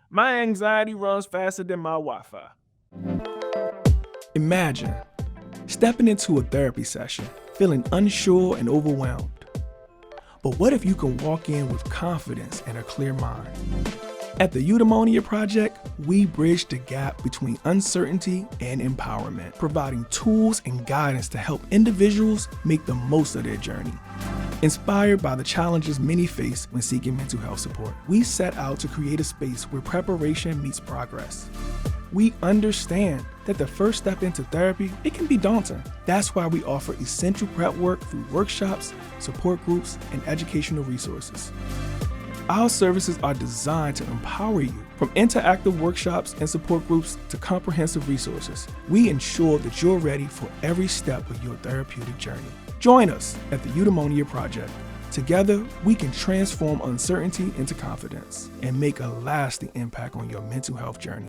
My anxiety runs faster than my Wi-Fi. Imagine stepping into a therapy session, feeling unsure and overwhelmed. But what if you can walk in with confidence and a clear mind? At the Eudaimonia Project, we bridge the gap between uncertainty and empowerment, providing tools and guidance to help individuals make the most of their journey. Inspired by the challenges many face when seeking mental health support, we set out to create a space where preparation meets progress. We understand that the first step into therapy, it can be daunting. That's why we offer essential prep work through workshops, support groups, and educational resources. Our services are designed to empower you. From interactive workshops and support groups to comprehensive resources, we ensure that you're ready for every step of your therapeutic journey. Join us at the Eudaimonia Project. Together, we can transform uncertainty into confidence and make a lasting impact on your mental health journey.